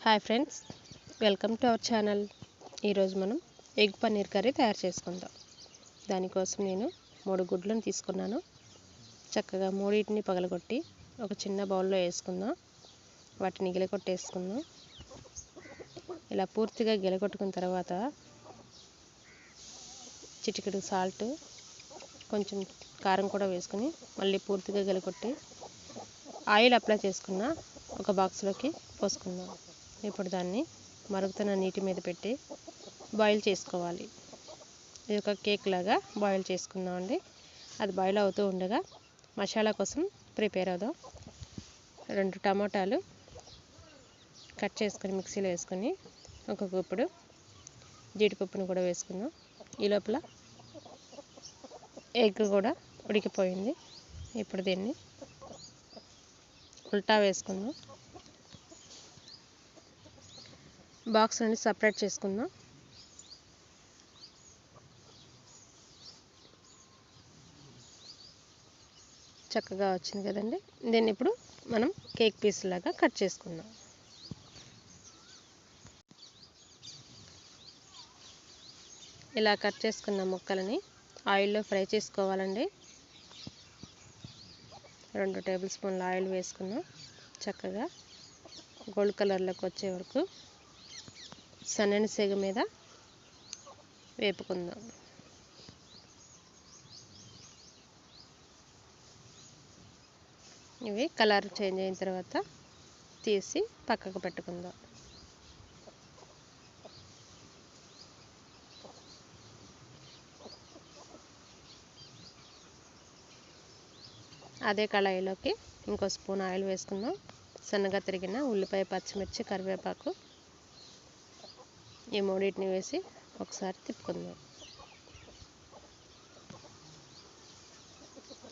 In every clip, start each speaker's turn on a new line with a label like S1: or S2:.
S1: Hi friends, welcome to our channel. ఈరోజు మనం egg paneer curry తయారు చేసుకుందాం. దానికోసం నేను 3 గుడ్లను తీసుకున్నాను. చక్కగా మూడింటిని పగలగొట్టి ఒక చిన్న బౌల్లో వేసుకుందాం. వాటిని గిలకొట్టేసుకుందాం. ఇలా పూర్తిగా గిలకొట్టుకున్న తర్వాత చిటికెడు సాల్ట్, కొంచెం కారం కూడా వేసుకుని మళ్ళీ పూర్తిగా గిలకొట్టి ఆయిల్ అప్లై చేసుకున్న ఒక బాక్స్లోకి పోసుకుందాం. ఇప్పుడు దాన్ని మరుగుతున్న నీటి మీద పెట్టి బాయిల్ చేసుకోవాలి. ఇది ఒక కేక్ లాగా బాయిల్ చేసుకుందామండి. అది బాయిల్ అవుతూ ఉండగా మసాలా కోసం ప్రిపేర్ అవుదాం. 2 టమాటాలు కట్ చేసుకొని మిక్సీలో వేసుకొని ఒక గుప్పుడు జీడిపప్పును కూడా వేసుకుందాం. ఈ లోపల ఎగ్ కూడా ఉడికిపోయింది. ఇప్పుడు దీన్ని ఉల్టా వేసుకుందాం. బాక్స్ నుండి సపరేట్ చేసుకుందాం. చక్కగా వచ్చింది కదండి. దీన్ని ఇప్పుడు మనం కేక్ పీస్ లాగా కట్ చేసుకుందాం. ఇలా కట్ చేసుకున్న ముక్కలని ఆయిల్లో ఫ్రై చేసుకోవాలండి. 2 టేబుల్ స్పూన్ల ఆయిల్ వేసుకున్నాం. చక్కగా గోల్డ్ కలర్లోకి వచ్చే వరకు సన్నని సెగ మీద వేపుకుందాం. ఇవి కలర్ చేంజ్ అయిన తర్వాత తీసి పక్కకు పెట్టుకుందాం. అదే కళాయిలోకి ఇంకో స్పూన్ ఆయిల్ వేసుకుందాం. సన్నగా తరిగిన ఉల్లిపాయ, పచ్చిమిర్చి, కరివేపాకు ఈ మూడింటిని వేసి ఒకసారి తిప్పుకుందాం.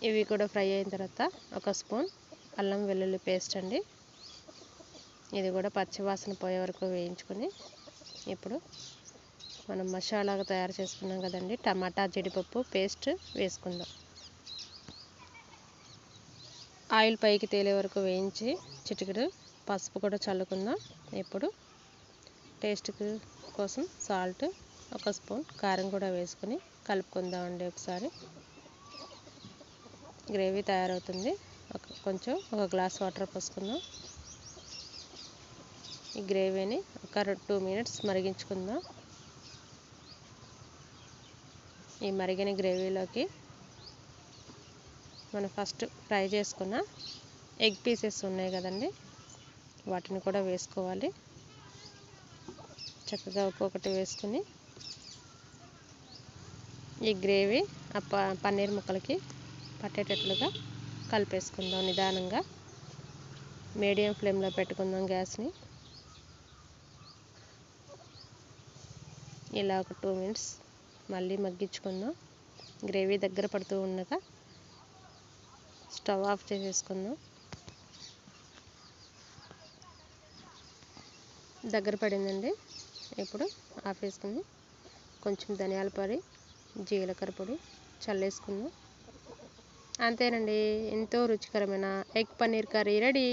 S1: ఇవి కూడా ఫ్రై అయిన తర్వాత ఒక స్పూన్ అల్లం వెల్లుల్లి పేస్ట్ అండి. ఇది కూడా పచ్చివాసన పోయే వరకు వేయించుకొని ఇప్పుడు మనం మసాలాగా తయారు చేసుకున్నాం కదండి, టమాటా జీడిపప్పు పేస్ట్ వేసుకుందాం. ఆయిల్ పైకి తేలే వరకు వేయించి చిటికెడు పసుపు కూడా చల్లుకుందాం. ఇప్పుడు టేస్ట్ కోసం సాల్ట్, ఒక స్పూన్ కారం కూడా వేసుకొని కలుపుకుందామండి. ఒకసారి గ్రేవీ తయారవుతుంది. ఒక గ్లాస్ వాటర్ పోసుకుందాం. ఈ గ్రేవీని ఒక 2 మినిట్స్ మరిగించుకుందాం. ఈ మరిగిన గ్రేవీలోకి మనం ఫస్ట్ ఫ్రై చేసుకున్న ఎగ్ పీసెస్ ఉన్నాయి కదండి, వాటిని కూడా వేసుకోవాలి. చక్కగా ఒక్కొక్కటి వేసుకుని ఈ గ్రేవీ పన్నీర్ ముక్కలకి పట్టేటట్లుగా కలిపేసుకుందాం. నిదానంగా మీడియం ఫ్లేమ్లో పెట్టుకుందాం గ్యాస్ని. ఇలా ఒక 2 మినిట్స్ మళ్ళీ మగ్గించుకుందాం. గ్రేవీ దగ్గర పడుతూ ఉండగా స్టవ్ ఆఫ్ చేసేసుకుందాం. దగ్గర పడిందండి. ఇప్పుడు ఆఫ్ వేసుకుని కొంచెం ధనియాల పొడి, జీలకర్ర పొడి చల్లేసుకుందాం. అంతేనండి, ఎంతో రుచికరమైన ఎగ్ పన్నీర్ కర్రీ రెడీ.